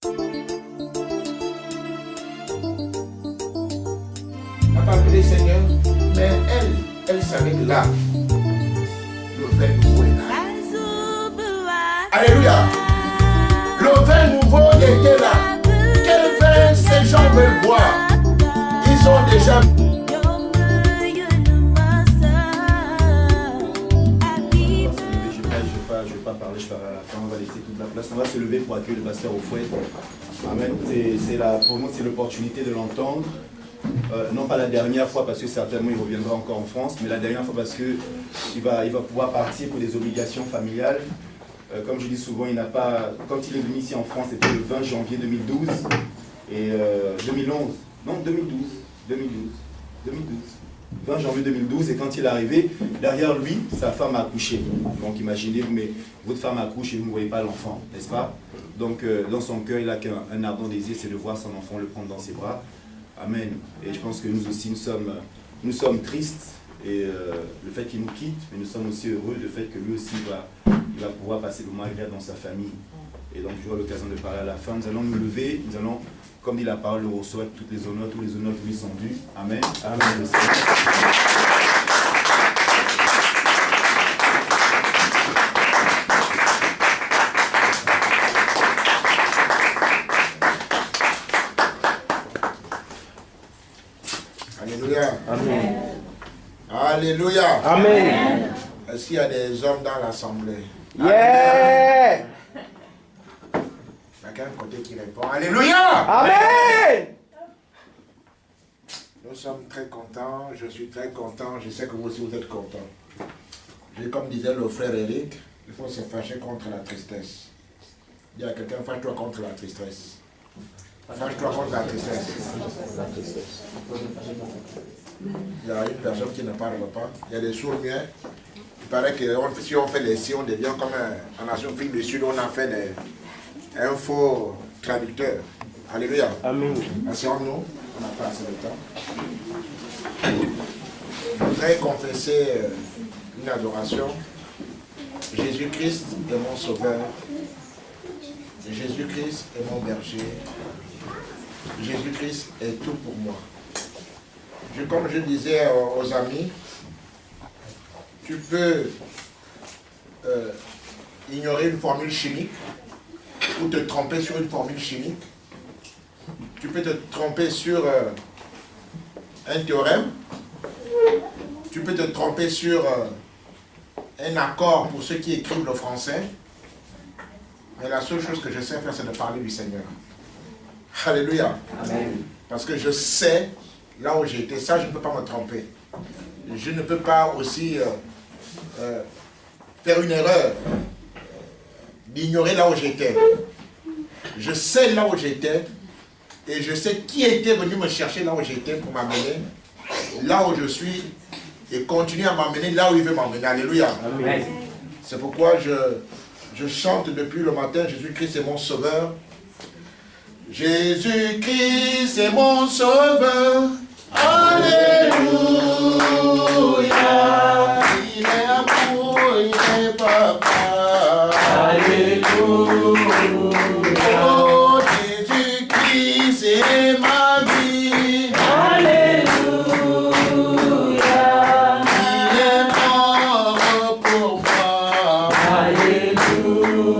Pas appelé Seigneur, mais elle savait que là, le vin nouveau est là. Alléluia. Le vin nouveau était là. Quel vin ces gens veulent boire? Ils ont déjà... Je vais pas parler, je parle à la fin, on va laisser toute la place. On va se lever pour accueillir le pasteur au fouet. Amen. Pour nous, c'est l'opportunité de l'entendre. Non pas la dernière fois parce que certainement il reviendra encore en France, mais la dernière fois parce qu'il va pouvoir partir pour des obligations familiales. Comme je dis souvent, quand il est venu ici en France, c'était le 20 janvier 2012 et 2011, non 2012, 20 janvier 2012, et quand il est arrivé, derrière lui, sa femme a accouché. Donc imaginez-vous, mais votre femme accouche et vous ne voyez pas l'enfant, n'est-ce pas? Donc dans son cœur, il n'a qu'un ardent désir, c'est de voir son enfant, le prendre dans ses bras. Amen. Et je pense que nous aussi, nous sommes tristes, et le fait qu'il nous quitte, mais nous sommes aussi heureux du fait que lui aussi va pouvoir passer le moment agréable dans sa famille. Et donc j'aurai l'occasion de parler à la fin. Nous allons nous lever, nous allons, comme dit la parole, le recevoir tous les honneurs qui lui sont dus. Amen. Amen. Alléluia. Amen. Alléluia. Amen. Est-ce qu'il y a des hommes dans l'assemblée? Yeah. Il y a qu'un côté qui répond Alléluia. Amen. Nous sommes très contents, je suis très content, je sais que vous aussi vous êtes contents. Comme disait le frère Eric, il faut se fâcher contre la tristesse. Dis à quelqu'un, fâche-toi contre la tristesse. Fâche-toi contre la tristesse. Il y a une personne qui ne parle pas, il y a des sourds muets. Il paraît que si on fait les signes, on devient comme en Afrique du Sud, on a fait un faux traducteur. Alléluia. Amen. Asseyons-nous, on n'a pas assez de temps. Je voudrais confesser une adoration. Jésus-Christ est mon sauveur. Jésus-Christ est mon berger. Jésus-Christ est tout pour moi. Comme je disais aux amis, tu peux ignorer une formule chimique ou te tromper sur une formule chimique. Tu peux te tromper sur un théorème. Tu peux te tromper sur un accord pour ceux qui écrivent le français. Mais la seule chose que je sais faire, c'est de parler du Seigneur. Alléluia. Amen. Parce que je sais là où j'étais. Ça, je ne peux pas me tromper. Je ne peux pas aussi faire une erreur d'ignorer là où j'étais. Je sais là où j'étais et je sais qui était venu me chercher là où j'étais pour m'amener là où je suis et continuer à m'amener là où il veut m'emmener. Alléluia. Amen. C'est pourquoi je chante depuis le matin, Jésus-Christ est mon sauveur. Jésus-Christ est mon sauveur. Alléluia. Il est amour, il est papa. Alléluia. Oh, Jésus-Christ est ma vie. Alléluia. Il est mort pour moi. Alléluia.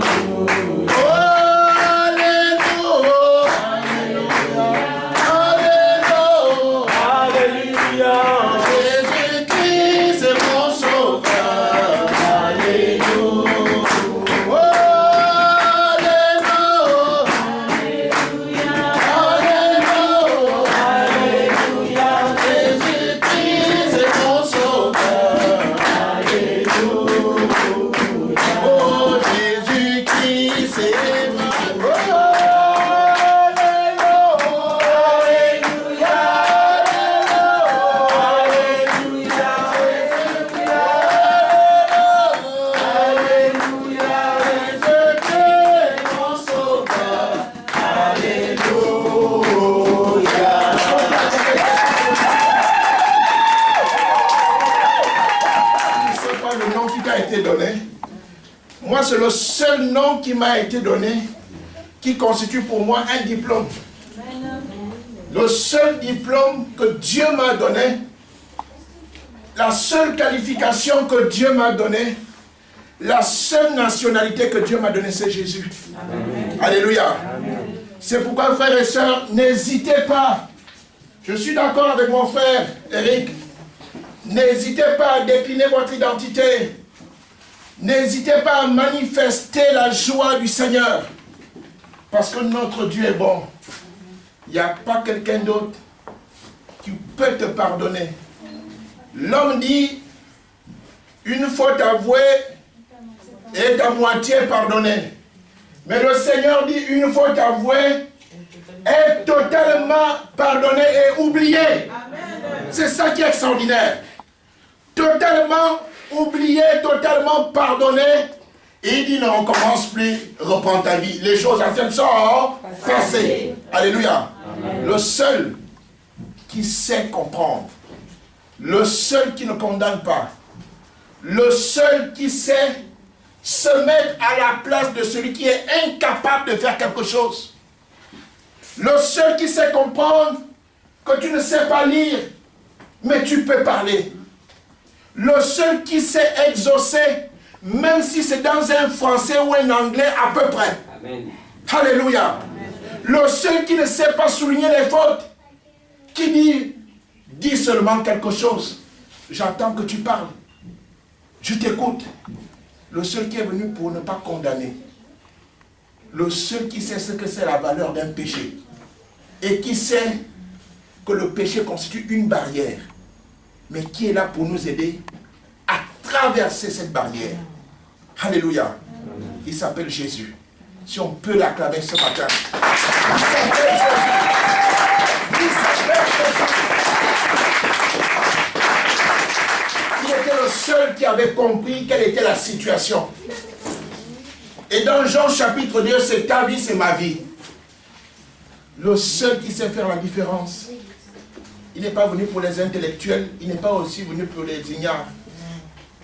C'est le seul nom qui m'a été donné qui constitue pour moi un diplôme. Le seul diplôme que Dieu m'a donné, la seule qualification que Dieu m'a donnée, la seule nationalité que Dieu m'a donnée, c'est Jésus. Amen. Alléluia. C'est pourquoi, frères et sœurs, n'hésitez pas. Je suis d'accord avec mon frère Eric. N'hésitez pas à décliner votre identité. N'hésitez pas à manifester la joie du Seigneur. Parce que notre Dieu est bon. Il n'y a pas quelqu'un d'autre qui peut te pardonner. L'homme dit, une faute avouée est à moitié pardonnée. Mais le Seigneur dit, une faute avouée est totalement pardonnée et oubliée. C'est ça qui est extraordinaire. Totalement oublié, totalement pardonné. Et il dit, non, on ne commence plus, reprends ta vie. Les choses anciennes sont passées. Alléluia. Amen. Le seul qui sait comprendre, le seul qui ne condamne pas, le seul qui sait se mettre à la place de celui qui est incapable de faire quelque chose, le seul qui sait comprendre que tu ne sais pas lire, mais tu peux parler, le seul qui sait exaucer, même si c'est dans un français ou un anglais à peu près. Amen. Alléluia. Le seul qui ne sait pas souligner les fautes, qui dit seulement quelque chose. J'attends que tu parles. Je t'écoute. Le seul qui est venu pour ne pas condamner. Le seul qui sait ce que c'est la valeur d'un péché. Et qui sait que le péché constitue une barrière. Mais qui est là pour nous aider à traverser cette barrière. Alléluia. Il s'appelle Jésus. Si on peut l'acclamer ce matin. Il s'appelle Jésus. Il s'appelle Jésus. Il était le seul qui avait compris quelle était la situation. Et dans Jean chapitre 2, c'est ta vie, c'est ma vie. Le seul qui sait faire la différence. Il n'est pas venu pour les intellectuels, il n'est pas aussi venu pour les ignares.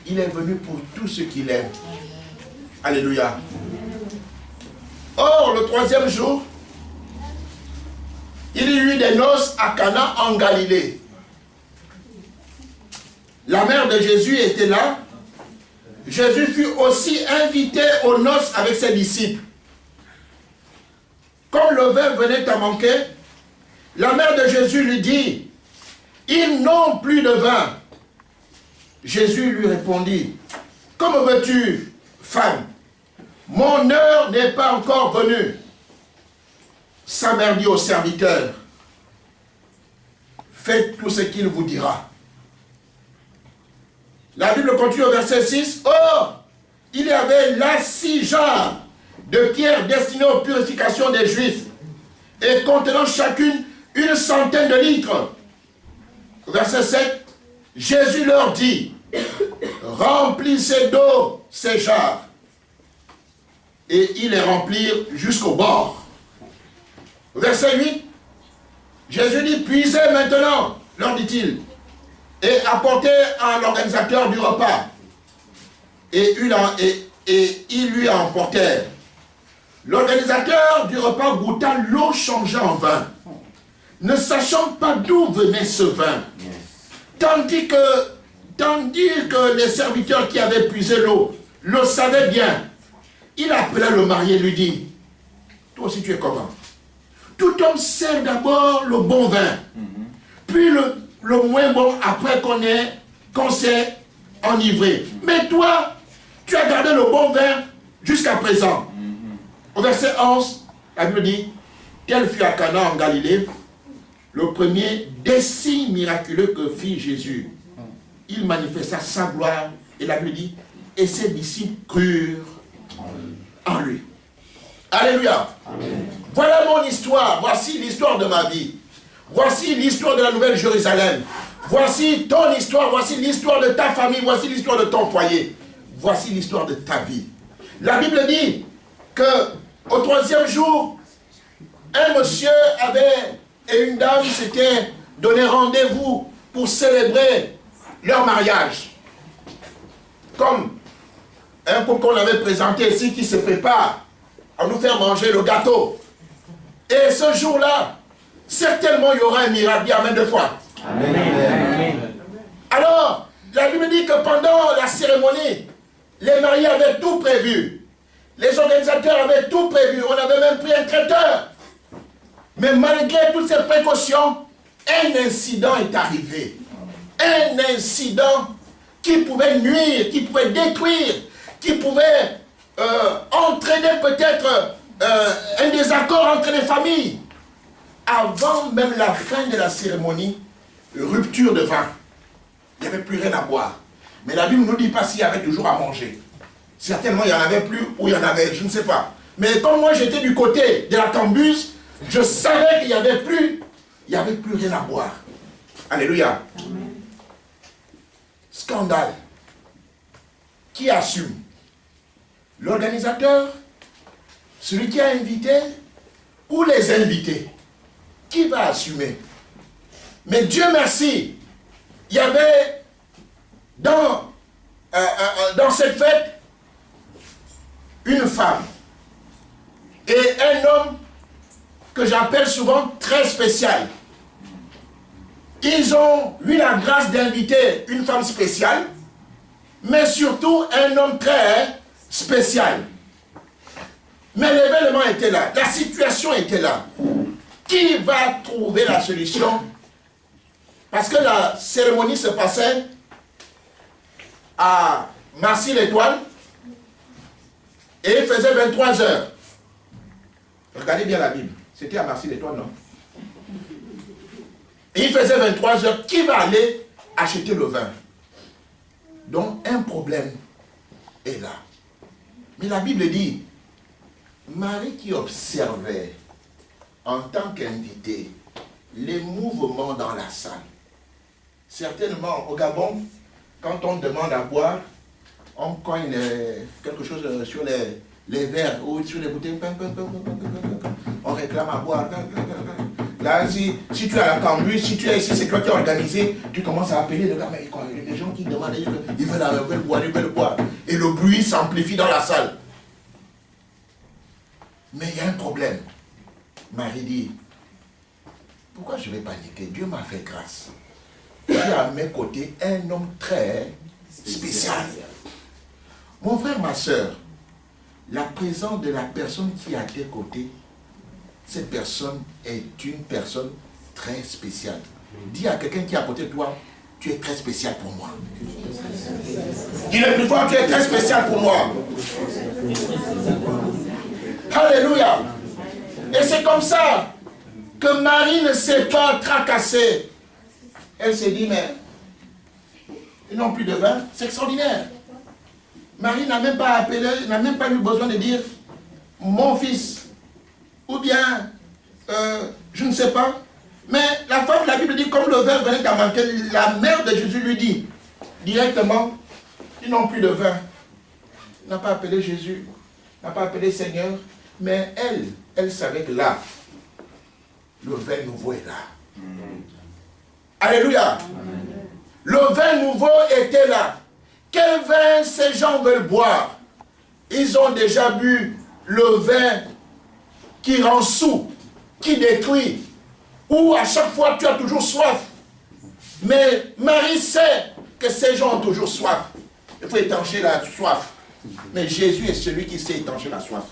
Il est venu pour tout ce qu'il aime. Alléluia. Or, le troisième jour, il y eut des noces à Cana en Galilée. La mère de Jésus était là. Jésus fut aussi invité aux noces avec ses disciples. Comme le vin venait à manquer, la mère de Jésus lui dit, « Ils n'ont plus de vin. » Jésus lui répondit, « Comment veux-tu, femme? Mon heure n'est pas encore venue. » Sa mère dit au serviteur, « Faites tout ce qu'il vous dira. » La Bible continue au verset 6. « Or, il y avait là 6 genres de pierres destinées aux purifications des Juifs, et contenant chacune 100 de litres. » Verset 7. Jésus leur dit, « Remplissez d'eau ces jarres. » Et ils les remplirent jusqu'au bord. Verset 8. Jésus dit, « Puisez maintenant, leur dit-il, et apportez à l'organisateur du repas. » Et ils lui emportèrent. L'organisateur du repas goûta l'eau changée en vin, ne sachant pas d'où venait ce vin. Tandis que les serviteurs qui avaient puisé l'eau le savaient bien. Il appela le marié et lui dit, « Toi aussi tu es comment? Tout homme sert d'abord le bon vin, puis le moins bon après qu'on s'est enivré. Mais toi, tu as gardé le bon vin jusqu'à présent. » Au verset 11, la Bible dit, « Tel fut à Cana en Galilée le premier des signes miraculeux que fit Jésus. Il manifesta sa gloire, et la Bible dit, et ses disciples crurent en lui. » Alléluia. Amen. Voilà mon histoire. Voici l'histoire de ma vie. Voici l'histoire de la Nouvelle Jérusalem. Voici ton histoire. Voici l'histoire de ta famille. Voici l'histoire de ton foyer. Voici l'histoire de ta vie. La Bible dit que au 3e jour, un monsieur et une dame s'étaient donné rendez-vous pour célébrer leur mariage. Comme un couple qu'on avait présenté ici qui se prépare à nous faire manger le gâteau. Et ce jour-là, certainement il y aura un miracle. Dis amen 2 fois. Amen. Alors, la Bible dit que pendant la cérémonie, les mariés avaient tout prévu. Les organisateurs avaient tout prévu. On avait même pris un traiteur. Mais malgré toutes ces précautions, un incident est arrivé. Un incident qui pouvait nuire, qui pouvait détruire, qui pouvait entraîner peut-être un désaccord entre les familles. Avant même la fin de la cérémonie, rupture de vin. Il n'y avait plus rien à boire. Mais la Bible ne nous dit pas s'il y avait toujours à manger. Certainement, il n'y en avait plus ou il y en avait, je ne sais pas. Mais comme moi, j'étais du côté de la cambuse, je savais qu'il n'y avait plus rien à boire. Alléluia. Amen. Scandale. Qui assume? L'organisateur? Celui qui a invité? Ou les invités? Qui va assumer? Mais Dieu merci, il y avait dans cette fête une femme et un homme que j'appelle souvent très spécial. Ils ont eu la grâce d'inviter une femme spéciale, mais surtout un homme très spécial. Mais l'événement était là, la situation était là. Qui va trouver la solution? Parce que la cérémonie se passait à Marcy-l'Étoile et il faisait 23 heures. Regardez bien la Bible. C'était à Marcy-l'Étoile, non? Et il faisait 23 heures. Qui va aller acheter le vin? Donc un problème est là. Mais la Bible dit, Marie qui observait en tant qu'invitée les mouvements dans la salle. Certainement, au Gabon, quand on demande à boire, on cogne quelque chose sur les verres ou sur les bouteilles. On réclame à boire. Là, si tu as la cambuse, si tu es ici, c'est toi qui as organisé, tu commences à appeler le gars, mais les gens qui demandent, ils veulent boire. Et le bruit s'amplifie dans la salle. Mais il y a un problème. Marie dit, pourquoi je vais paniquer? Dieu m'a fait grâce. J'ai à mes côtés un homme très spécial. Mon frère, ma soeur, la présence de la personne qui est à tes côtés, cette personne est une personne très spéciale. Dis à quelqu'un qui est à côté de toi, tu es très spécial pour moi. Dis-le plus fort, tu es très spécial pour moi. Alléluia. Et c'est comme ça que Marie ne s'est pas tracassée. Elle s'est dit, mais ils n'ont plus de vin, c'est extraordinaire. Marie n'a même pas appelé, n'a même pas eu besoin de dire, mon fils, ou bien, je ne sais pas. Mais la femme, la Bible dit, comme le vin venait à manquer, la mère de Jésus lui dit, directement, ils n'ont plus de vin. Elle n'a pas appelé Jésus, n'a pas appelé Seigneur, mais elle savait que là, le vin nouveau est là. Alléluia. Amen. Le vin nouveau était là. Quel vin ces gens veulent boire? Ils ont déjà bu le vin qui rend sourd, qui détruit, où à chaque fois tu as toujours soif. Mais Marie sait que ces gens ont toujours soif. Il faut étancher la soif. Mais Jésus est celui qui sait étancher la soif.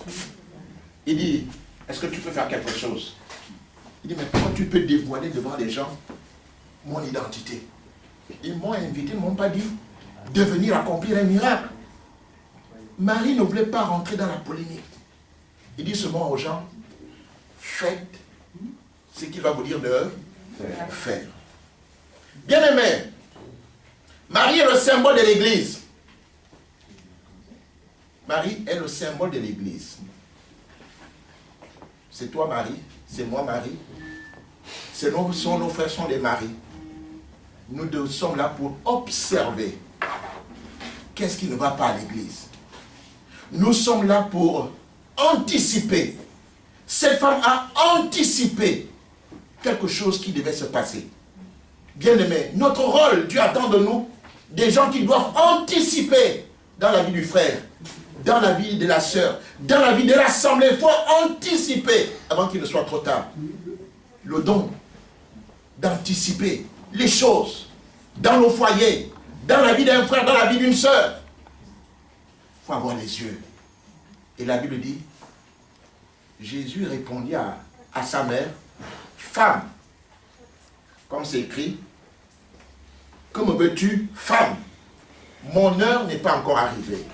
Il dit, est-ce que tu peux faire quelque chose? Il dit, mais pourquoi tu peux dévoiler devant les gens mon identité? Ils m'ont invité, ils ne m'ont pas dit de venir accomplir un miracle. Marie ne voulait pas rentrer dans la polémique. Il dit seulement aux gens, faites ce qu'il va vous dire de faire. Bien-aimé, Marie est le symbole de l'Église. Marie est le symbole de l'Église. C'est toi Marie, c'est moi Marie. Nos frères sont des maris. Nous sommes là pour observer qu'est-ce qui ne va pas à l'Église. Nous sommes là pour anticiper. Cette femme a anticipé quelque chose qui devait se passer. Bien-aimés, notre rôle, Dieu attend de nous des gens qui doivent anticiper dans la vie du frère, dans la vie de la sœur, dans la vie de l'assemblée. Il faut anticiper avant qu'il ne soit trop tard. Le don d'anticiper les choses dans nos foyers, dans la vie d'un frère, dans la vie d'une sœur. Il faut avoir les yeux. Et la Bible dit, Jésus répondit à sa mère, femme, comme c'est écrit, que me veux-tu, femme? Mon heure n'est pas encore arrivée.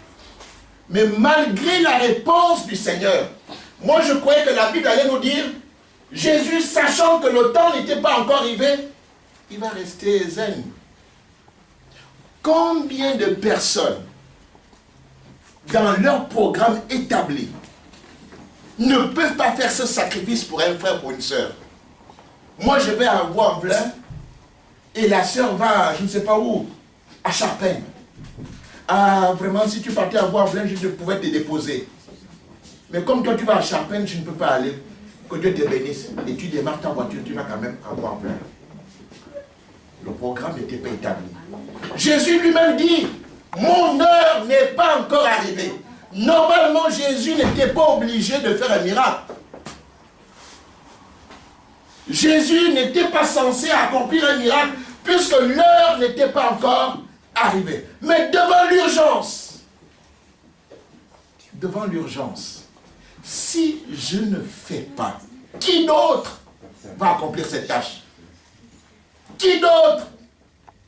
Mais malgré la réponse du Seigneur, moi je croyais que la Bible allait nous dire, Jésus, sachant que le temps n'était pas encore arrivé, il va rester zen. Combien de personnes, dans leur programme établi, ne peuvent pas faire ce sacrifice pour un frère, pour une sœur? Moi, je vais à Bois-en-Velin, et la sœur va, je ne sais pas où, à Charpennes. Ah, vraiment, si tu partais à Bois-en-Velin, je pouvais te déposer. Mais comme toi, tu vas à Charpennes, je ne peux pas aller. Que Dieu te bénisse. Et tu démarres ta voiture, tu vas quand même à Bois-en-Velin. Le programme n'était pas établi. Jésus lui-même dit, mon heure n'est pas encore arrivée. Normalement, Jésus n'était pas obligé de faire un miracle. Jésus n'était pas censé accomplir un miracle puisque l'heure n'était pas encore arrivée. Mais devant l'urgence, si je ne fais pas, qui d'autre va accomplir cette tâche? Qui d'autre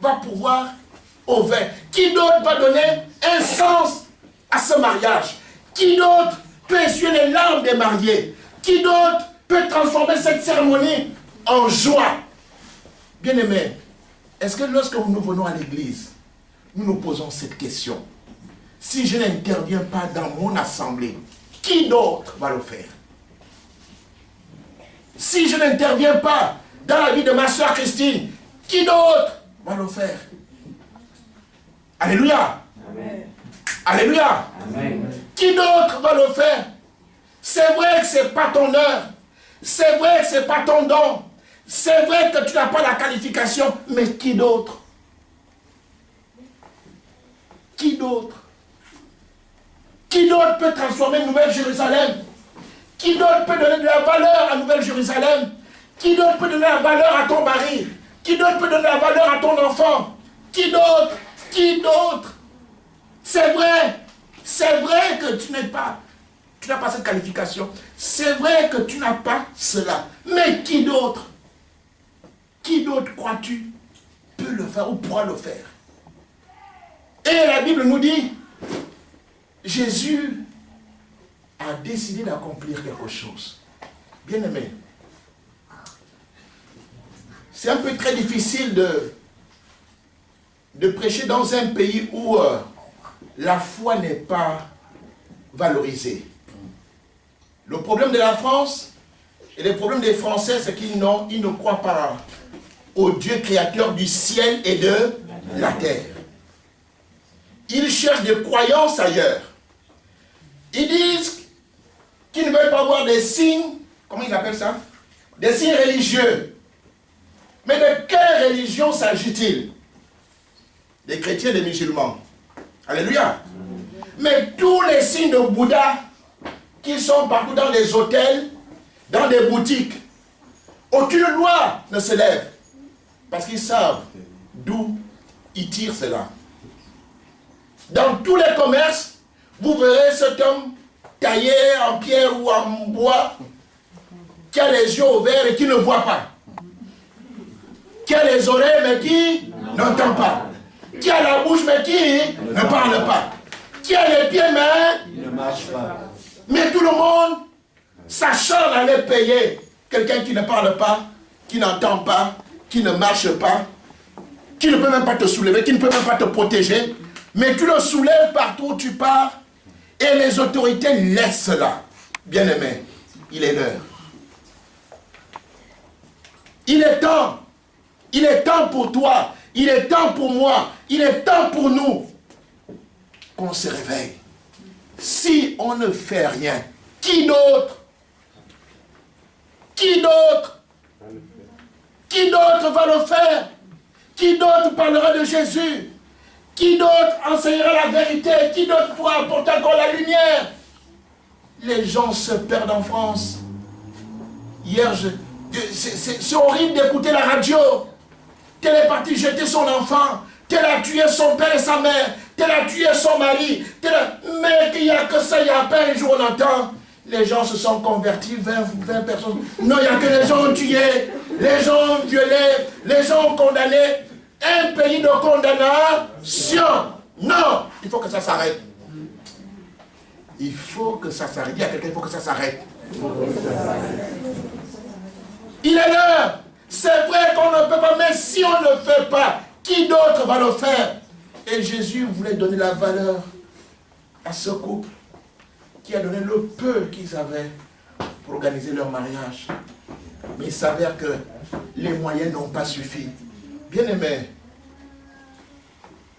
va pouvoir au vin? Qui d'autre va donner un sens à ce mariage? Qui d'autre peut essuyer les larmes des mariés? Qui d'autre peut transformer cette cérémonie en joie? Bien-aimés, est-ce que lorsque nous venons à l'église, nous nous posons cette question? Si je n'interviens pas dans mon assemblée, qui d'autre va le faire? Si je n'interviens pas dans la vie de ma soeur Christine, qui d'autre va le faire? Alléluia. Amen. Alléluia. Amen. Qui d'autre va le faire? C'est vrai que ce n'est pas ton heure. C'est vrai que ce n'est pas ton don. C'est vrai que tu n'as pas la qualification. Mais qui d'autre? Qui d'autre? Qui d'autre peut transformer Nouvelle-Jérusalem? Qui d'autre peut donner de la valeur à Nouvelle-Jérusalem? Qui d'autre peut donner la valeur à ton mari? Qui d'autre peut donner la valeur à ton enfant? Qui d'autre? Qui d'autre? C'est vrai que tu n'as pas cette qualification. C'est vrai que tu n'as pas cela. Mais qui d'autre? Qui d'autre crois-tu peut le faire ou pourra le faire? Et la Bible nous dit, Jésus a décidé d'accomplir quelque chose. Bien-aimé, c'est un peu très difficile de prêcher dans un pays où la foi n'est pas valorisée. Le problème de la France et le problème des Français, c'est qu'ils ne croient pas au Dieu créateur du ciel et de la terre. Ils cherchent des croyances ailleurs. Ils disent qu'ils ne veulent pas voir des signes, comment ils appellent ça? Des signes religieux. Mais de quelle religion s'agit-il? Des chrétiens et des musulmans. Alléluia. Mais tous les signes de Bouddha qui sont partout dans les hôtels, dans des boutiques, aucune loi ne se lève. Parce qu'ils savent d'où ils tirent cela. Dans tous les commerces, vous verrez cet homme taillé en pierre ou en bois, qui a les yeux ouverts et qui ne voit pas. Qui a les oreilles mais qui n'entend pas. Qui a la bouche mais qui ne parle pas. Qui a les pieds mais ne marche pas. Mais tout le monde s'acharne à aller payer quelqu'un qui ne parle pas, qui n'entend pas, qui ne marche pas, qui ne peut même pas te soulever, qui ne peut même pas te protéger. Mais tu le soulèves partout où tu pars et les autorités laissent cela. Bien-aimé, il est l'heure. Il est temps pour toi, il est temps pour moi, il est temps pour nous qu'on se réveille. Si on ne fait rien, qui d'autre? Qui d'autre? Qui d'autre va le faire? Qui d'autre parlera de Jésus? Qui d'autre enseignera la vérité? Qui d'autre pourra apporter encore la lumière? Les gens se perdent en France. Hier, c'est horrible d'écouter la radio. Tel est parti jeter son enfant. Tel a tué son père et sa mère. Tel a tué son mari. Mais qu'il n'y a que ça, il y a à peine un jour on entend. Les gens se sont convertis, 20 personnes. Non, il n'y a que les gens ont tué, les gens ont violé, les gens ont condamné. Un pays de condamnation. Non, il faut que ça s'arrête. Il faut que ça s'arrête. Dis à quelqu'un, il faut que ça s'arrête. Il est l'heure. C'est vrai qu'on ne peut pas, mais si on ne le fait pas, qui d'autre va le faire? Et Jésus voulait donner la valeur à ce couple qui a donné le peu qu'ils avaient pour organiser leur mariage. Mais il s'avère que les moyens n'ont pas suffi. Bien-aimé,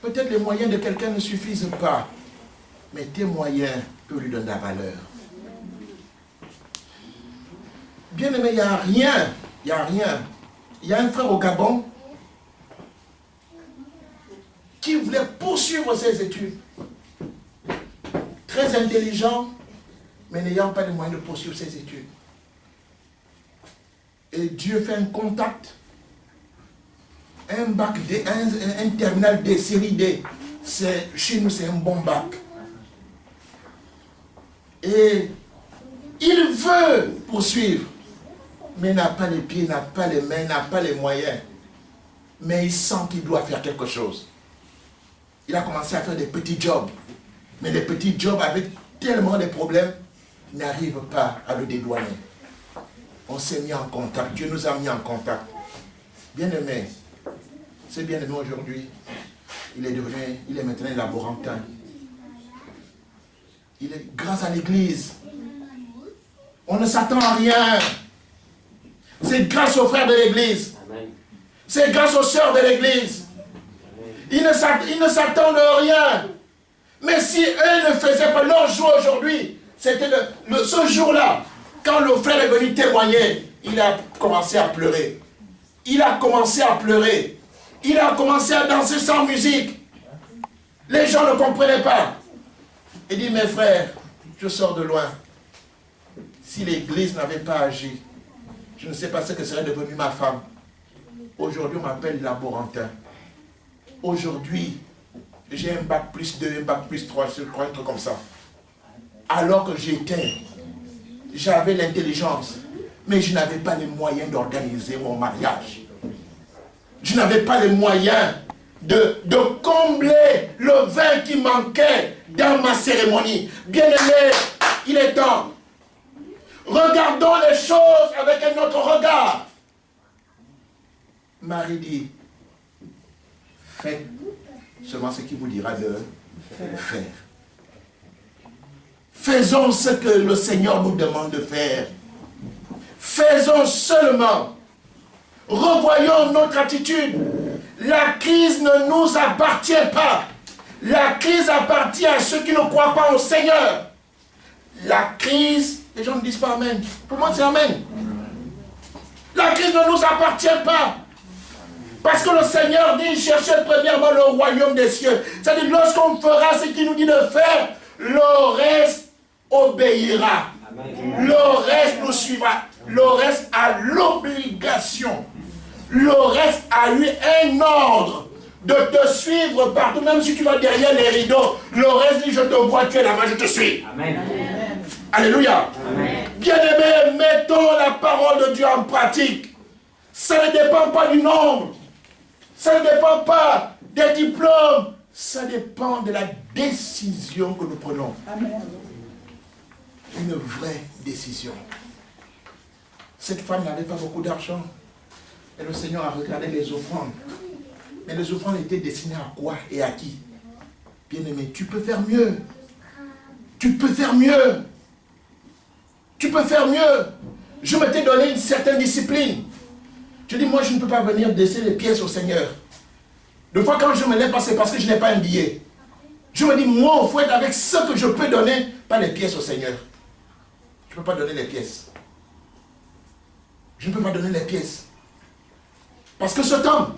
peut-être les moyens de quelqu'un ne suffisent pas, mais tes moyens peuvent lui donner la valeur. Bien-aimé, il n'y a rien, il n'y a rien. Il y a un frère au Gabon qui voulait poursuivre ses études. Très intelligent, mais n'ayant pas les moyens de poursuivre ses études. Et Dieu fait un contact, un bac D, un terminal D, série D. Chez nous, c'est un bon bac. Et il veut poursuivre, mais n'a pas les pieds, n'a pas les mains, n'a pas les moyens. Mais il sent qu'il doit faire quelque chose. Il a commencé à faire des petits jobs. Mais les petits jobs, avec tellement de problèmes, n'arrivent pas à le dédouaner. On s'est mis en contact. Dieu nous a mis en contact. Bien-aimé, c'est bien-aimé aujourd'hui. Il est maintenant laborantin. Il est grâce à l'église. On ne s'attend à rien. C'est grâce aux frères de l'église. C'est grâce aux sœurs de l'église. Ils ne s'attendent à rien. Mais si eux ne faisaient pas leur jour aujourd'hui, c'était ce jour-là, quand le frère est venu témoigner, il a commencé à pleurer. Il a commencé à pleurer. Il a commencé à danser sans musique. Les gens ne comprenaient pas. Il dit, mes frères, je sors de loin. Si l'église n'avait pas agi, je ne sais pas ce que serait devenue ma femme. Aujourd'hui, on m'appelle laborantin. Aujourd'hui, j'ai un bac plus 2, un bac plus 3, je crois, un truc comme ça. Alors que j'avais l'intelligence, mais je n'avais pas les moyens d'organiser mon mariage. Je n'avais pas les moyens de combler le vin qui manquait dans ma cérémonie. Bien-aimé, il est temps. Regardons les choses avec un autre regard. Marie dit, faites seulement ce qui vous dira de faire. Faisons ce que le Seigneur nous demande de faire. Faisons seulement. Revoyons notre attitude. La crise ne nous appartient pas. La crise appartient à ceux qui ne croient pas au Seigneur. La crise, les gens ne disent pas Amen. Pour moi, c'est Amen. La crise ne nous appartient pas. Parce que le Seigneur dit, cherchez premièrement le royaume des cieux. C'est-à-dire, lorsqu'on fera ce qu'il nous dit de faire, le reste obéira. Amen. Le reste nous suivra. Le reste a l'obligation. Le reste a eu un ordre de te suivre partout, même si tu vas derrière les rideaux. Le reste dit, je te vois, tu es là-bas, je te suis. Amen. Alléluia. Bien-aimés, mettons la parole de Dieu en pratique. Ça ne dépend pas du nombre. Ça ne dépend pas des diplômes. Ça dépend de la décision que nous prenons. Amen. Une vraie décision. Cette femme n'avait pas beaucoup d'argent. Et le Seigneur a regardé les offrandes. Mais les offrandes étaient destinées à quoi et à qui? Bien-aimé, tu peux faire mieux. Tu peux faire mieux. Tu peux faire mieux. Je m'étais donné une certaine discipline. Je dis, moi, je ne peux pas venir laisser les pièces au Seigneur. Des fois, quand je me lève, c'est parce que je n'ai pas un billet. Je me dis, moi, il faut être avec ce que je peux donner, pas les pièces au Seigneur. Je ne peux pas donner les pièces. Je ne peux pas donner les pièces. Parce que ce temps,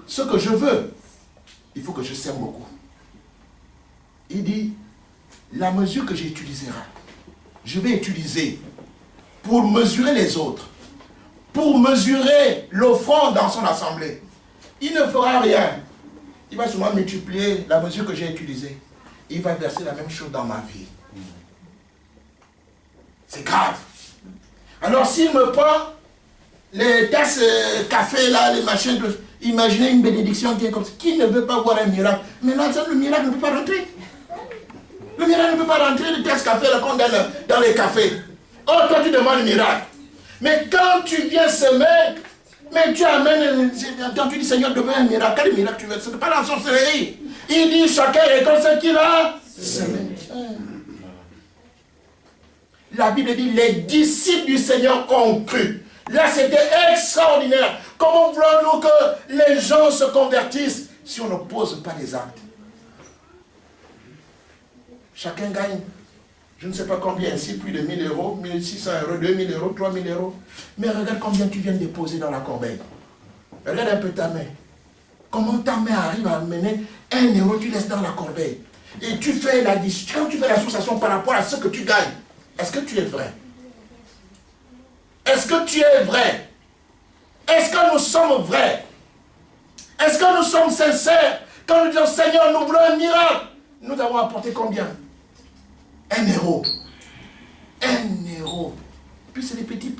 ce que je veux, il faut que je sème beaucoup. Il dit, la mesure que j'utiliserai, je vais utiliser pour mesurer les autres, pour mesurer l'offrande dans son assemblée. Il ne fera rien. Il va souvent multiplier la mesure que j'ai utilisée. Il va verser la même chose dans ma vie. C'est grave. Alors s'il me prend les tasses café là, les machins, imaginez une bénédiction qui est comme ça. Qui ne veut pas voir un miracle? Mais là, le miracle ne peut pas rentrer. Le miracle ne peut pas rentrer, les tasses café là qu'on donne dans les cafés. Oh, toi tu demandes le miracle. Mais quand tu viens semer, mais tu amènes, quand tu dis Seigneur, demande un miracle, quel miracle tu veux? Ce n'est pas la sorcellerie. Il dit chacun récolte ce qu'il a semé. La Bible dit les disciples du Seigneur ont cru. Là c'était extraordinaire. Comment voulons-nous que les gens se convertissent si on ne pose pas les actes? Chacun gagne, je ne sais pas combien, ici plus de 1000 euros, 1600 euros, 2000 euros, 3000 euros. Mais regarde combien tu viens de déposer dans la corbeille. Regarde un peu ta main. Comment ta main arrive à amener 1 euro, tu laisses dans la corbeille. Et tu fais la discussion, quand tu fais l'association par rapport à ce que tu gagnes. Est-ce que tu es vrai? Est-ce que tu es vrai? Est-ce que nous sommes vrais? Est-ce que nous sommes sincères? Quand nous disons Seigneur, nous voulons un miracle, nous avons apporté combien? 1 euro. 1 euro. Puis c'est des petits,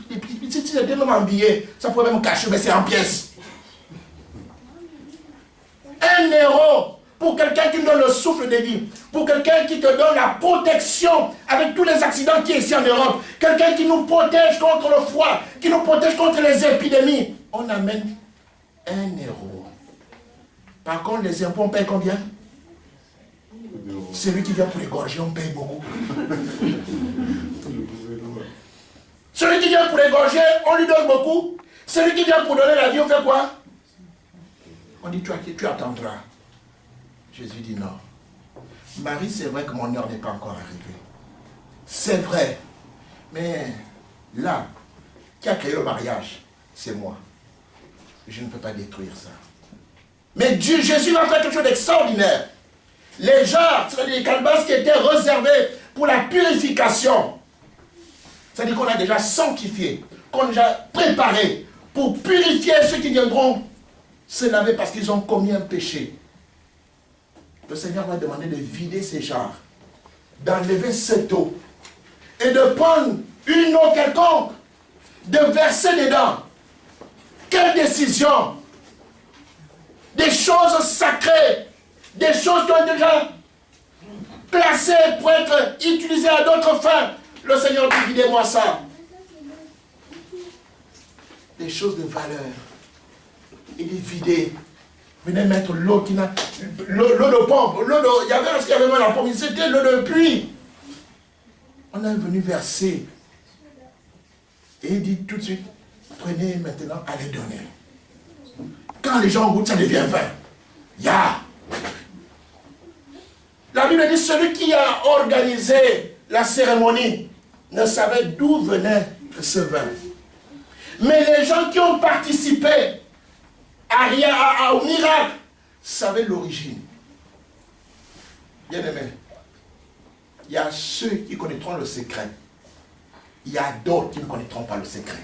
si c'était même en billets, ça pourrait même cacher, mais c'est en pièces. 1 euro pour quelqu'un qui nous donne le souffle de vie, pour quelqu'un qui te donne la protection avec tous les accidents qui sont ici en Europe, quelqu'un qui nous protège contre le froid, qui nous protège contre les épidémies. On amène 1 euro. Par contre, les impôts, on paye combien? Celui qui vient pour égorger, on paye beaucoup. Celui qui vient pour égorger, on lui donne beaucoup. Celui qui vient pour donner la vie, on fait quoi? On dit, tu attendras. Jésus dit non. Marie, c'est vrai que mon heure n'est pas encore arrivée. C'est vrai. Mais là, qui a créé le mariage, c'est moi. Je ne peux pas détruire ça. Mais Dieu, Jésus va faire quelque chose d'extraordinaire. Les jarres, c'est-à-dire les calebasses qui étaient réservées pour la purification. C'est-à-dire qu'on a déjà sanctifié, qu'on a déjà préparé pour purifier ceux qui viendront se laver parce qu'ils ont commis un péché. Le Seigneur va demander de vider ces jarres, d'enlever cette eau et de prendre une eau quelconque, de verser dedans. Quelle décision! Des choses sacrées, des choses qui ont déjà placées pour être utilisées à d'autres fins. Le Seigneur dit, videz-moi ça. Des choses de valeur. Il dit, videz. Venez mettre l'eau qui n'a... L'eau de pompe. Il y avait ce qu'il y avait dans la pompe. C'était l'eau de pluie. On est venu verser. Et il dit tout de suite, prenez maintenant, allez donner. Quand les gens goûtent, ça devient vin. La Bible dit, celui qui a organisé la cérémonie ne savait d'où venait ce vin. Mais les gens qui ont participé au miracle savaient l'origine. Bien aimé, il y a ceux qui connaîtront le secret. Il y a d'autres qui ne connaîtront pas le secret.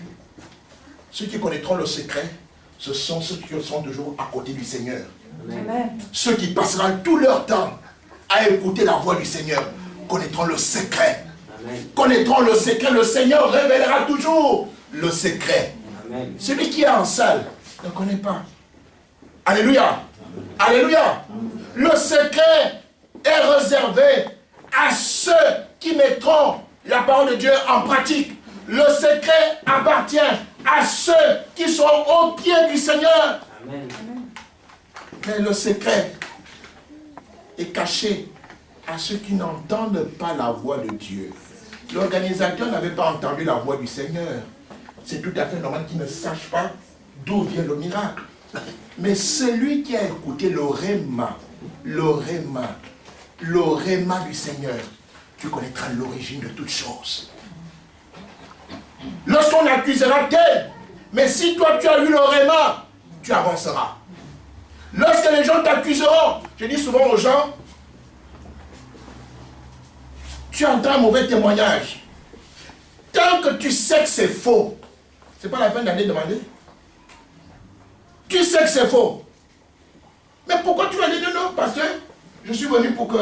Ceux qui connaîtront le secret, ce sont ceux qui sont toujours à côté du Seigneur. Amen. Ceux qui passeront tout leur temps à écouter la voix du Seigneur connaîtront le secret. Amen. Connaîtront le secret. Le Seigneur révélera toujours le secret. Amen. Celui qui est en salle ne connaît pas. Alléluia. Amen. Alléluia. Amen. Le secret est réservé à ceux qui mettront la parole de Dieu en pratique. Le secret appartient à ceux qui sont au pied du Seigneur. Amen. Mais le secret est caché à ceux qui n'entendent pas la voix de Dieu. L'organisateur n'avait pas entendu la voix du Seigneur. C'est tout à fait normal qu'il ne sache pas d'où vient le miracle. Mais celui qui a écouté le réma du Seigneur, tu connaîtras l'origine de toutes choses. Lorsqu'on accusera tel, mais si toi tu as eu le réma, tu avanceras. Lorsque les gens t'accuseront, je dis souvent aux gens, tu entends un mauvais témoignage. Tant que tu sais que c'est faux, c'est pas la peine d'aller demander. Tu sais que c'est faux. Mais pourquoi tu vas dire non, parce que je suis venu pour que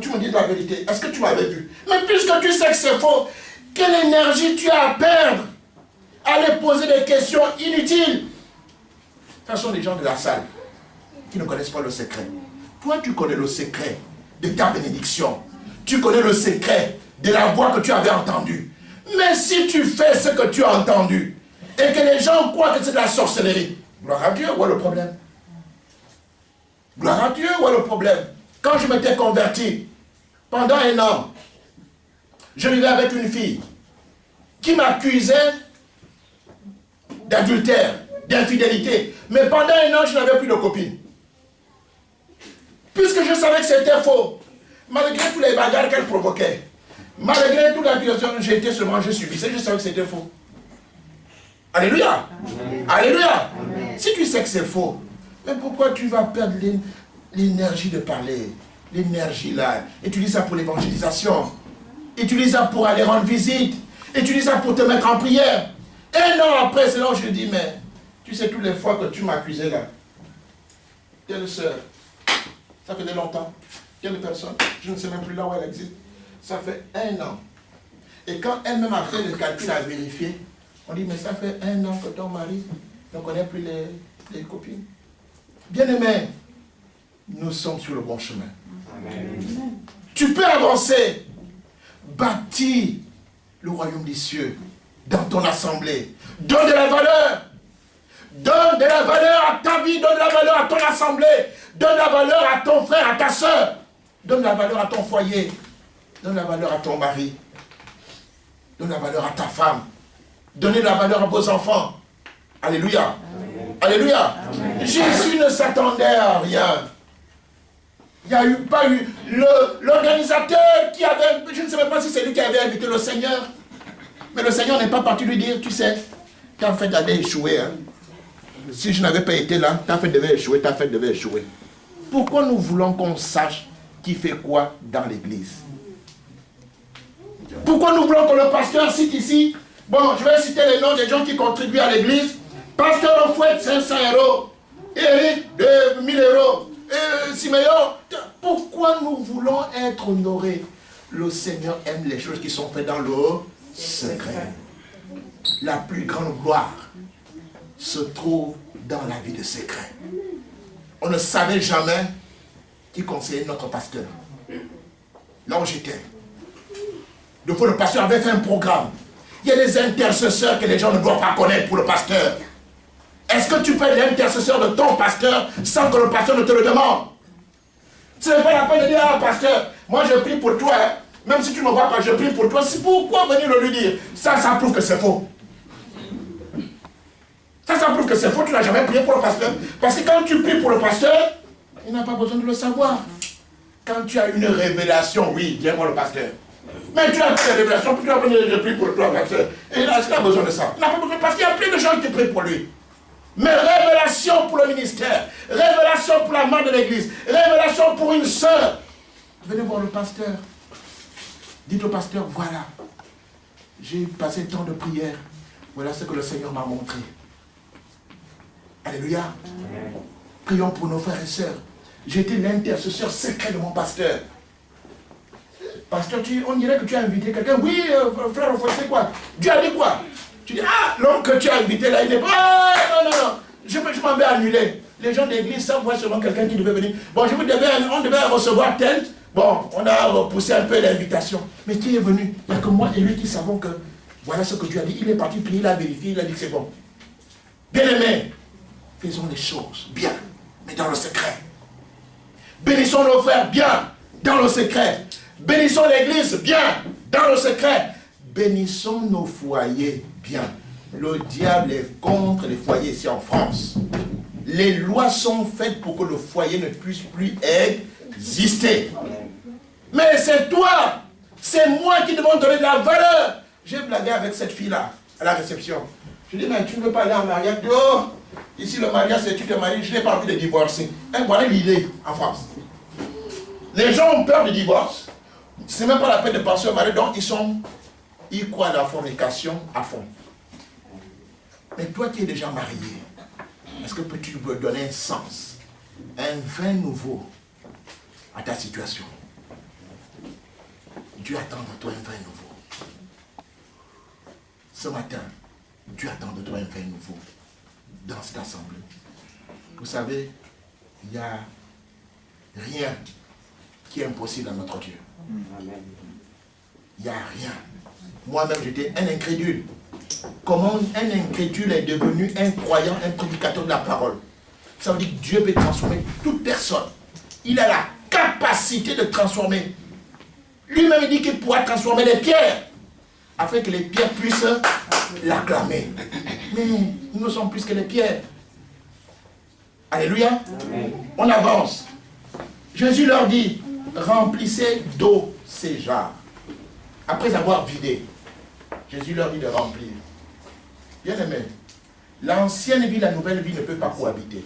tu me dises la vérité. Est-ce que tu m'avais vu? Mais puisque tu sais que c'est faux, quelle énergie tu as à perdre à aller poser des questions inutiles? Ce sont des gens de la salle qui ne connaissent pas le secret. Toi, tu connais le secret de ta bénédiction. Tu connais le secret de la voix que tu avais entendue. Mais si tu fais ce que tu as entendu et que les gens croient que c'est de la sorcellerie, gloire à Dieu, où est le problème? Gloire à Dieu, où est le problème? Quand je m'étais converti, pendant 1 an, je vivais avec une fille qui m'accusait d'adultère, d'infidélité. Mais pendant 1 an, je n'avais plus de copine. Puisque je savais que c'était faux, malgré tous les bagarres qu'elle provoquait, malgré toute l'accusation, j'étais seulement, je subissais, je savais que c'était faux. Alléluia. Amen. Alléluia. Amen. Si tu sais que c'est faux, mais pourquoi tu vas perdre l'énergie de parler? L'énergie là, utilise ça pour l'évangélisation. Utilise ça pour aller rendre visite. Utilise ça pour te mettre en prière. 1 an après, c'est là où je dis, mais tu sais, toutes les fois que tu m'accusais là, telle soeur, ça faisait longtemps, telle personne, je ne sais même plus là où elle existe, ça fait 1 an. Et quand elle-même a fait le calcul à vérifier, on dit, mais ça fait 1 an que ton mari ne connaît plus les copines. Bien-aimés, nous sommes sur le bon chemin. Amen. Tu peux avancer, bâtir le royaume des cieux dans ton assemblée. Donne de la valeur. Donne de la valeur à ta vie, donne de la valeur à ton assemblée. Donne de la valeur à ton frère, à ta soeur. Donne de la valeur à ton foyer. Donne de la valeur à ton mari. Donne de la valeur à ta femme. Donnez de la valeur à vos enfants. Alléluia. Amen. Alléluia. Amen. Jésus ne s'attendait à rien. Il n'y a pas eu l'organisateur qui avait, je ne sais même pas si c'est lui qui avait invité le Seigneur. Mais le Seigneur n'est pas parti lui dire, tu sais, ta fête avait échoué. Hein. Si je n'avais pas été là, ta fête devait échouer, ta fête devait échouer. Pourquoi nous voulons qu'on sache qui fait quoi dans l'église? Pourquoi nous voulons que le pasteur cite ici? Bon, je vais citer les noms des gens qui contribuent à l'église. Pasteur Ofouette, 500 €. Eric, 1000 €. Siméon. Pourquoi nous voulons être honorés? Le Seigneur aime les choses qui sont faites dans le secret. La plus grande gloire se trouve dans la vie de secret. On ne savait jamais qui conseillait notre pasteur. Là où j'étais. Donc le pasteur avait fait un programme. Il y a des intercesseurs que les gens ne doivent pas connaître pour le pasteur. Est-ce que tu peux être l'intercesseur de ton pasteur sans que le pasteur ne te le demande? Ce n'est pas la peine de dire, ah pasteur, moi je prie pour toi, hein. Même si tu ne me vois pas, je prie pour toi. C'est pourquoi venir le lui dire? Ça prouve que c'est faux. Ça prouve que c'est faux, tu n'as jamais prié pour le pasteur. Parce que quand tu pries pour le pasteur, il n'a pas besoin de le savoir. Quand tu as une révélation, oui, viens voir le pasteur. Mais tu as une révélation, puis tu vas venir, je prie pour toi, pasteur. Et là, est-ce qu'il a besoin de ça? Il n'a pas besoin, parce qu'il y a plein de gens qui prient pour lui. Mais révélation pour le ministère, révélation pour la mère de l'église, révélation pour une sœur. Venez voir le pasteur. Dites au pasteur, voilà, j'ai passé tant de prières. Voilà ce que le Seigneur m'a montré. Alléluia. Amen. Prions pour nos frères et sœurs. J'ai été l'intercesseur secret de mon pasteur. Pasteur, on dirait que tu as invité quelqu'un. Oui, frère, c'est quoi? Dieu a dit quoi? Tu dis, ah, l'homme que tu as invité là, il n'est pas... Ah, non. Je m'en vais annuler. Les gens de l'église savent voir seulement quelqu'un qui devait venir. Bon, on devait recevoir tel. Bon, on a repoussé un peu l'invitation. Mais qui est venu? Il n'y a que moi et lui qui savons que voilà ce que Dieu a dit. Il est parti prier, il a vérifié, il a dit que c'est bon. Bien-aimés, faisons les choses bien, mais dans le secret. Bénissons nos frères bien, dans le secret. Bénissons l'église bien, dans le secret. Bénissons nos foyers bien. Le diable est contre les foyers ici en France. Les lois sont faites pour que le foyer ne puisse plus exister. Mais c'est toi, c'est moi qui devons donner de la valeur. J'ai blagué avec cette fille-là, à la réception. Je dis, mais tu ne veux pas aller en mariage? Oh, Ici, le mariage, c'est tu te maries, je n'ai pas envie de divorcer. Hein, voilà l'idée en France. Les gens ont peur du divorce. Ce n'est même pas la peine de penser au mariage, donc ils croient à la fornication à fond. Mais toi qui es déjà marié, est-ce que peux-tu me donner un sens, un vin nouveau à ta situation? Dieu attend de toi un vin nouveau. Ce matin, Dieu attend de toi un vin nouveau dans cette assemblée. Vous savez, il n'y a rien qui est impossible à notre Dieu. Il n'y a rien. Moi-même, j'étais un incrédule. Comment un incrédule est devenu un croyant, un prédicateur de la parole? Ça veut dire que Dieu peut transformer toute personne. Il a la capacité de transformer. Lui-même, il dit qu'il pourra transformer les pierres, afin que les pierres puissent l'acclamer. Mais nous ne sommes plus que les pierres. Alléluia. On avance. Jésus leur dit, remplissez d'eau ces jarres. Après avoir vidé, Jésus leur dit de remplir. Bien aimé, l'ancienne vie, la nouvelle vie ne peut pas cohabiter.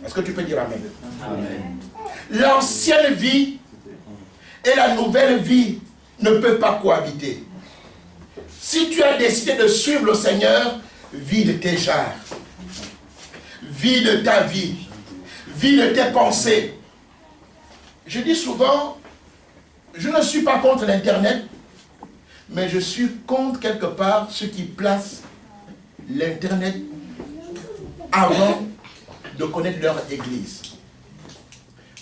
Est-ce que tu peux dire amen? Amen. L'ancienne vie et la nouvelle vie ne peuvent pas cohabiter. Si tu as décidé de suivre le Seigneur, vide tes jarres, vide ta vie, vide tes pensées. Je dis souvent, je ne suis pas contre l'Internet, mais je suis contre quelque part ceux qui placent l'Internet avant de connaître leur église.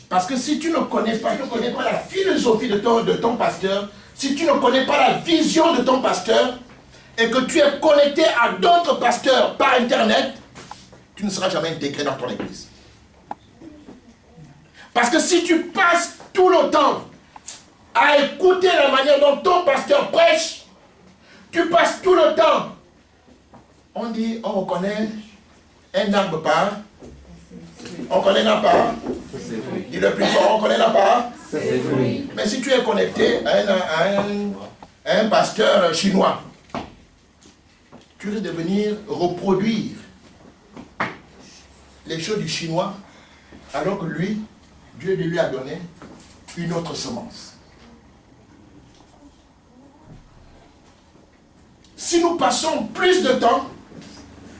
Parce que si tu ne connais pas la philosophie de ton pasteur, si tu ne connais pas la vision de ton pasteur, et que tu es connecté à d'autres pasteurs par Internet, tu ne seras jamais intégré dans ton église. Parce que si tu passes tout le temps à écouter la manière dont ton pasteur prêche, tu passes tout le temps. On dit, on reconnaît un arbre par. On connaît la part. Dis le plus fort, on connaît la part. Mais si tu es connecté à un pasteur chinois, tu risques de venir reproduire les choses du chinois, alors que lui, Dieu lui a donné une autre semence. Si nous passons plus de temps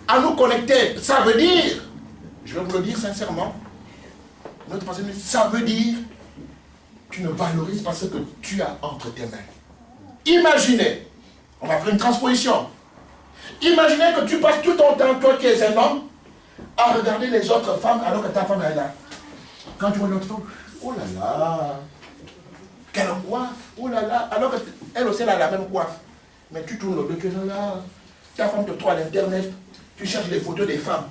à nous connecter, ça veut dire, je vais vous le dire sincèrement, notre pensée, ça veut dire tu ne valorises pas ce que tu as entre tes mains. Imaginez, on va faire une transposition. Imaginez que tu passes tout ton temps, toi qui es un homme, à regarder les autres femmes alors que ta femme est là. Quand tu vois l'autre femme, oh là là, quelle coiffe, oh là là, alors qu'elle aussi elle a la même coiffe. Mais tu tournes le dos, tu es là, ta femme te trouve à l'internet, tu cherches les photos des femmes.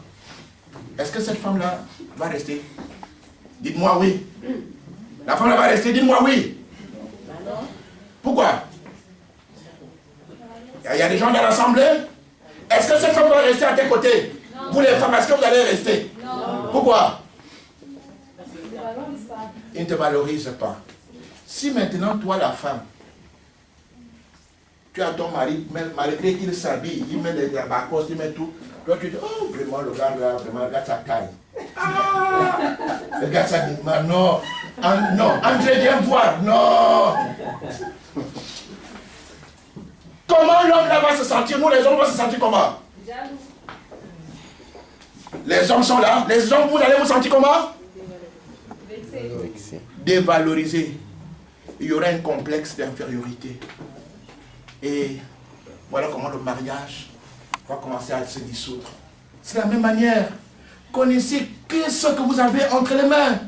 Est-ce que cette femme-là va rester? Dites-moi oui. La femme-là va rester, dites-moi oui. Pourquoi? Il y a des gens dans l'assemblée. Est-ce que cette femme va rester à tes côtés? Non. Vous les femmes, est-ce que vous allez rester? Non. Pourquoi? Il ne te valorise pas. Si maintenant, toi, la femme, tu as ton mari, malgré qu'il s'habille, il met les bacos, il met tout, toi tu dis, oh, vraiment, le gars là, vraiment, regarde sa taille. Ah, regarde sa dignité. Non, non, André, viens voir, non. Comment l'homme là va se sentir? Nous, les hommes, on va se sentir comment? Les hommes sont là. Les hommes, vous allez vous sentir comment? Dévalorisé. Il y aura un complexe d'infériorité. Et voilà comment le mariage va commencer à se dissoudre. C'est la même manière. Connaissez ce que vous avez entre les mains.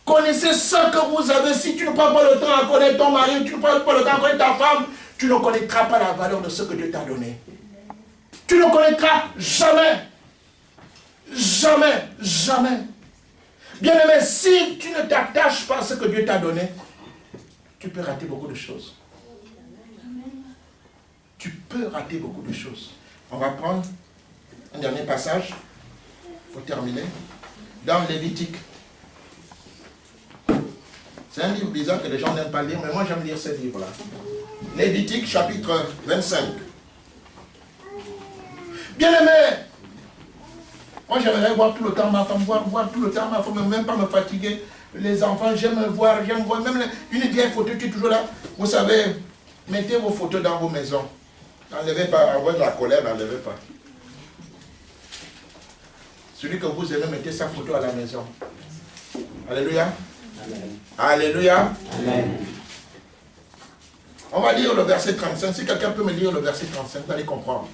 Connaissez ce que vous avez. Si tu ne prends pas le temps à connaître ton mari, tu ne prends pas le temps à connaître ta femme, tu ne connaîtras pas la valeur de ce que Dieu t'a donné. Tu ne connaîtras jamais. Jamais, jamais. Bien aimé, si tu ne t'attaches pas à ce que Dieu t'a donné, tu peux rater beaucoup de choses. Tu peux rater beaucoup de choses. On va prendre un dernier passage pour terminer. Dans Lévitique. C'est un livre bizarre que les gens n'aiment pas lire, mais moi j'aime lire ce livre-là. Lévitique chapitre 25. Bien aimé, Moi, j'aimerais voir tout le temps ma femme, voir tout le temps ma femme, même pas me fatiguer. Les enfants, j'aime voir, même une vieille photo qui est toujours là. Vous savez, mettez vos photos dans vos maisons. N'enlevez pas, avoir de la colère, n'enlevez pas. Celui que vous aimez, mettez sa photo à la maison. Alléluia. Amen. Alléluia. Amen. On va lire le verset 35. Si quelqu'un peut me lire le verset 35, vous allez comprendre.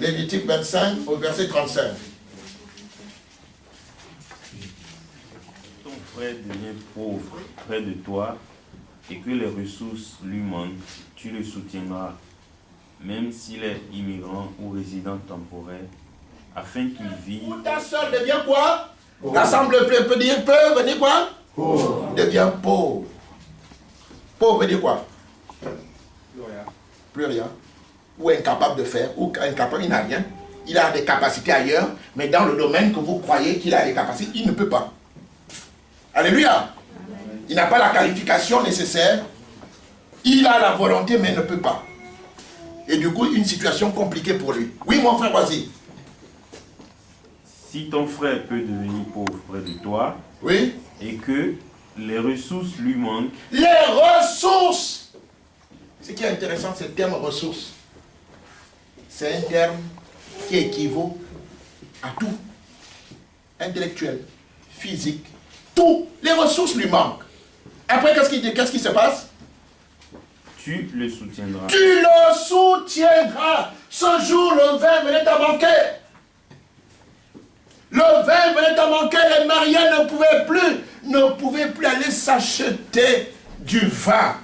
Lévitique 25 au verset 35. Ton frère devient pauvre près de toi et que les ressources lui manquent, tu le soutiendras, même s'il est immigrant ou résident temporaire, afin qu'il vive. Ta soeur devient quoi? L'assemblée peut dire peu, veut dire quoi? Pauvre. Devient pauvre. Pauvre veut dire quoi? Plus rien. Plus rien. Ou incapable de faire, ou incapable, il n'a rien. Il a des capacités ailleurs, mais dans le domaine que vous croyez qu'il a des capacités, il ne peut pas. Alléluia. Il n'a pas la qualification nécessaire. Il a la volonté, mais ne peut pas. Et du coup, une situation compliquée pour lui. Oui, mon frère, vas-y. Si ton frère peut devenir pauvre près de toi, oui, et que les ressources lui manquent. Les ressources! Ce qui est intéressant, c'est le terme ressources. C'est un terme qui équivaut à tout. Intellectuel, physique, tout. Les ressources lui manquent. Après, qu'est-ce qui se passe? Tu le soutiendras. Tu le soutiendras. Ce jour, le vin venait à manquer. Le vin venait à manquer. Les mariés ne pouvaient plus aller s'acheter du vin.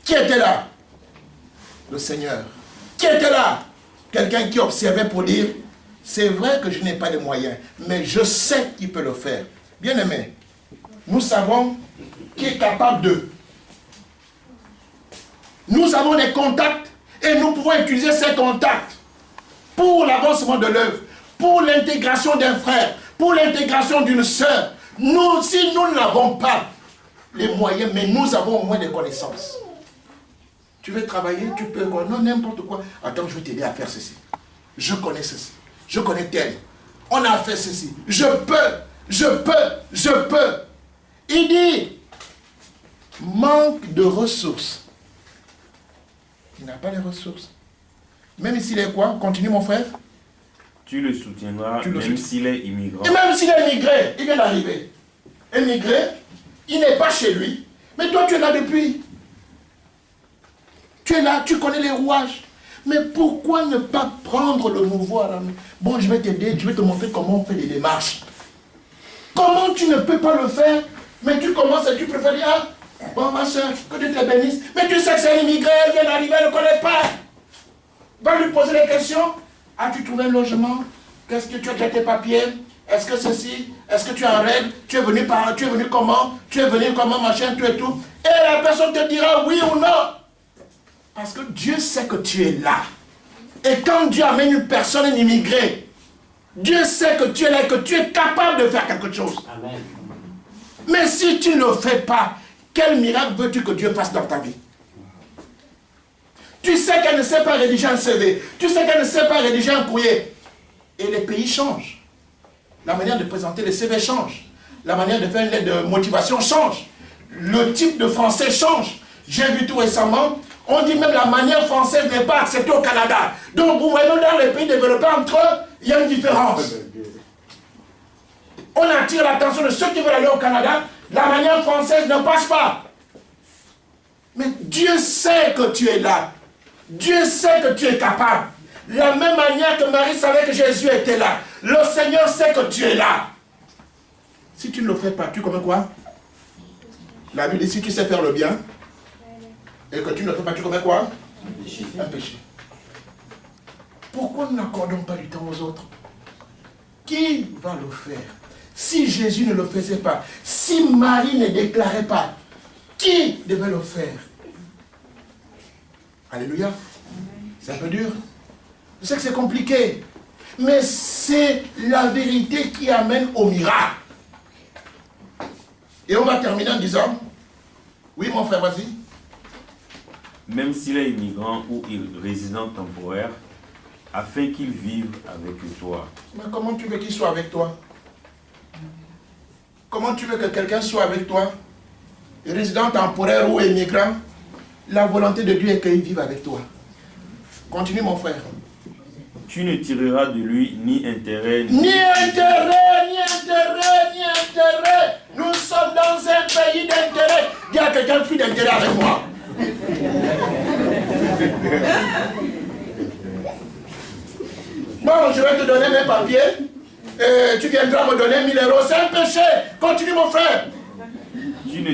Qui était là? Le Seigneur. Qui était là? Quelqu'un qui observait pour dire, c'est vrai que je n'ai pas les moyens, mais je sais qui peut le faire. Bien aimé, nous savons qui est capable de. Nous avons des contacts et nous pouvons utiliser ces contacts pour l'avancement de l'œuvre, pour l'intégration d'un frère, pour l'intégration d'une sœur. Nous, si nous n'avons pas les moyens, mais nous avons au moins des connaissances. Tu veux travailler, tu peux, non, n'importe quoi. Attends, je vais t'aider à faire ceci. Je connais ceci. Je connais tel. On a fait ceci. Je peux. Il dit, manque de ressources. Il n'a pas les ressources. Même s'il est quoi? Continue mon frère. Tu le soutiendras, même s'il est immigrant. Et même s'il est immigré, il vient d'arriver. Immigré, il n'est pas chez lui. Mais toi, tu es là depuis. Tu es là, tu connais les rouages. Mais pourquoi ne pas prendre le mouvoir? Bon, je vais t'aider, je vais te montrer comment on fait les démarches. Comment tu ne peux pas le faire? Mais tu commences et tu préfères dire, ah, bon, ma soeur, que Dieu te bénisse. Mais tu sais que c'est un immigré, il vient d'arriver, elle ne connaît pas. Va lui poser des questions. As-tu trouvé un logement? Qu'est-ce que tu as déjà tes papiers? Est-ce que ceci? Est-ce que tu es en règle? Tu es venu comment? Tu es venu comment, machin, tout et tout? Et la personne te dira oui ou non. Parce que Dieu sait que tu es là. Et quand Dieu amène une personne, un immigré, Dieu sait que tu es là et que tu es capable de faire quelque chose. Amen. Mais si tu ne le fais pas, quel miracle veux-tu que Dieu fasse dans ta vie? Tu sais qu'elle ne sait pas rédiger un CV. Tu sais qu'elle ne sait pas rédiger un courrier. Et les pays changent. La manière de présenter les CV change. La manière de faire une lettre de motivation change. Le type de français change. J'ai vu tout récemment, on dit même la manière française n'est pas acceptée au Canada. Donc vous voyez, dans les pays développés entre eux, il y a une différence. On attire l'attention de ceux qui veulent aller au Canada. La manière française ne passe pas. Mais Dieu sait que tu es là. Dieu sait que tu es capable. La même manière que Marie savait que Jésus était là. Le Seigneur sait que tu es là. Si tu ne le fais pas, tu commets quoi? La Bible dit, si tu sais faire le bien, et que tu ne le fais pas, tu commets quoi? Un péché. Un péché. Pourquoi nous n'accordons pas du temps aux autres? Qui va le faire? Si Jésus ne le faisait pas, si Marie ne déclarait pas, qui devait le faire? Alléluia. C'est un peu dur. Je sais que c'est compliqué. Mais c'est la vérité qui amène au miracle. Et on va terminer en disant, oui mon frère, vas-y. Même s'il est immigrant ou résident temporaire, afin qu'il vive avec toi. Mais comment tu veux qu'il soit avec toi? Comment tu veux que quelqu'un soit avec toi? Résident temporaire ou immigrant? La volonté de Dieu est qu'il vive avec toi. Continue mon frère. Tu ne tireras de lui ni intérêt, Ni intérêt, ni intérêt, ni intérêt. Nous sommes dans un pays d'intérêt. Dis à quelqu'un, plus d'intérêt avec moi. Bon, je vais te donner mes papiers. Tu viendras me donner 1000 euros. C'est un péché. Continue mon frère. Tu ne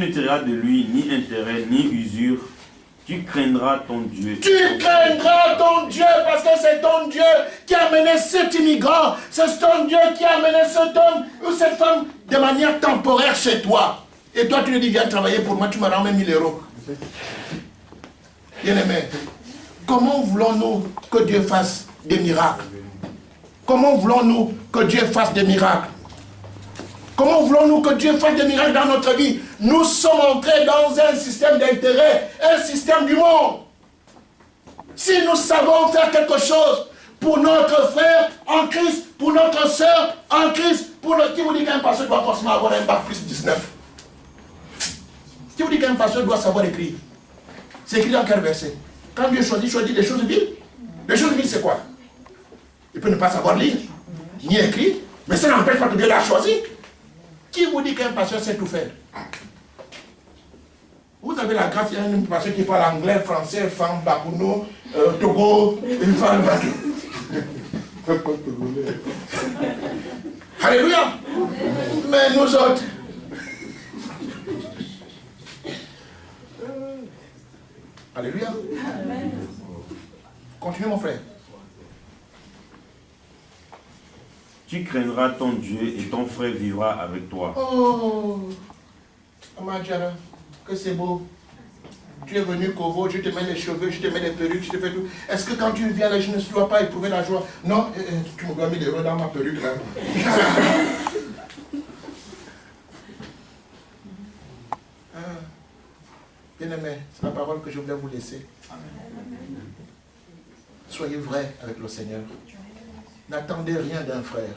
tireras de lui ni intérêt, ni usure. Tu craindras ton Dieu. Tu craindras ton Dieu parce que c'est ton Dieu qui a amené cet immigrant. C'est ton Dieu qui a amené cet homme ou cette femme de manière temporaire chez toi. Et toi, tu lui dis, viens travailler pour moi, tu me rends même 1000 euros. Bien-aimé, comment voulons-nous que Dieu fasse des miracles? Comment voulons-nous que Dieu fasse des miracles? Comment voulons-nous que Dieu fasse des miracles dans notre vie? Nous sommes entrés dans un système d'intérêt, un système du monde. Si nous savons faire quelque chose pour notre frère en Christ, pour notre soeur en Christ, pour le... Qui vous dit qu'un pasteur doit forcément avoir un bac plus 19? Qui vous dit qu'un pasteur doit savoir écrire? C'est écrit dans quel verset? Quand Dieu choisit les choses viles. Les choses viles, c'est quoi? Il peut ne pas savoir lire, ni écrire, mais ça n'empêche pas que Dieu l'a choisi. Qui vous dit qu'un pasteur sait tout faire? Vous avez la grâce, il y a un pasteur qui parle anglais, français, femme, bakuno, Togo, une femme. Alléluia. Mais nous autres, alléluia. Continue mon frère. Tu craindras ton Dieu et ton frère vivra avec toi. Oh, Amadjara, que c'est beau. Tu es venu Kovo, je te mets les cheveux, je te mets les perruques, je te fais tout. Est-ce que quand tu viens là, je ne dois pas éprouver la joie? Non, tu me dois 1000 euros dans ma perruque là. Bien-aimé, c'est la parole que je voulais vous laisser. Soyez vrais avec le Seigneur. N'attendez rien d'un frère.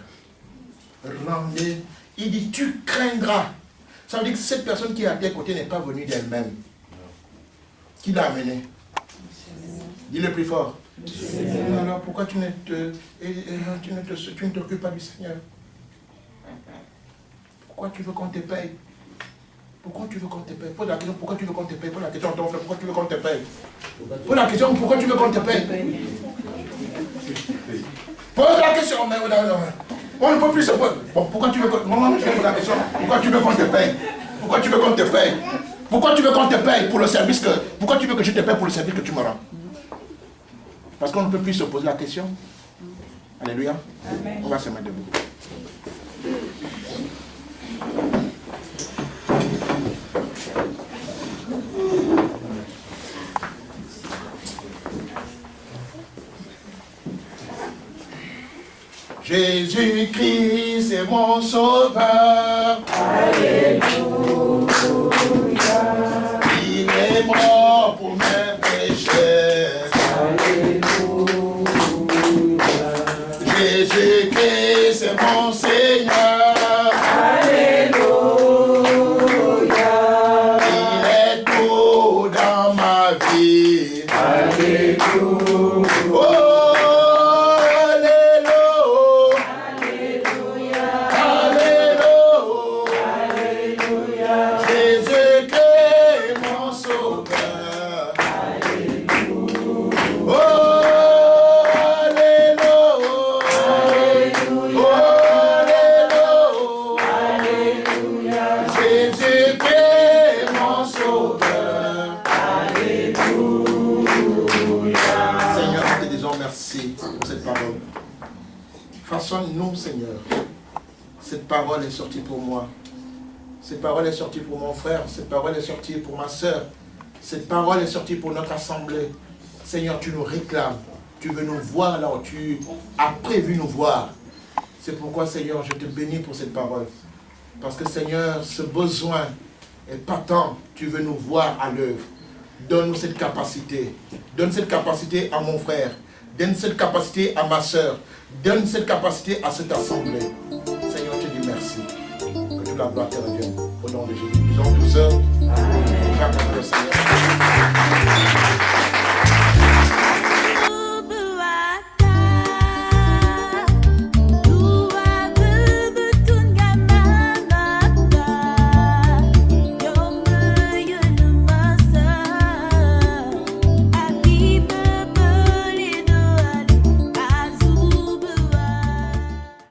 Rendez. Il dit, tu craindras. Ça veut dire que cette personne qui est à tes côtés n'est pas venue d'elle-même. Qui l'a amenée? Dis-le plus fort. Alors pourquoi tu ne t'occupes pas du Seigneur? Pourquoi tu veux qu'on te paye? Pourquoi tu veux qu'on te paye? Pose la question, pourquoi tu veux qu'on te paye? Pose la question à ton frère, pourquoi tu veux qu'on te paye? Pose la question, pourquoi tu veux qu'on te paye? Pose la question, mais on ne peut plus se poser. Bon, pourquoi tu veux qu'on... Moi, je pose la question, pourquoi tu veux qu'on te paye? Pourquoi tu veux qu'on te paye? Pourquoi tu veux qu'on te paye pour le service que... Pourquoi tu veux que je te paye pour le service que tu me rends? Parce qu'on ne peut plus se poser la question. Alléluia. Amen. On va se mettre debout. Jésus-Christ est mon sauveur. Alléluia. Il est mort pour mes péchés. Alléluia. Jésus-Christ est mon Seigneur. Alléluia. Il est tout dans ma vie. Alléluia. Oh, façonne-nous, Seigneur. Cette parole est sortie pour moi. Cette parole est sortie pour mon frère. Cette parole est sortie pour ma soeur. Cette parole est sortie pour notre assemblée. Seigneur, tu nous réclames. Tu veux nous voir là où tu as prévu nous voir. C'est pourquoi, Seigneur, je te bénis pour cette parole. Parce que, Seigneur, ce besoin est patent. Tu veux nous voir à l'œuvre. Donne-nous cette capacité. Donne cette capacité à mon frère. Donne cette capacité à ma soeur. Donne cette capacité à cette assemblée. Seigneur, je te dis merci. Que toute la gloire te revienne. Au nom de Jésus. Nous en douceur. Acclamons le Seigneur.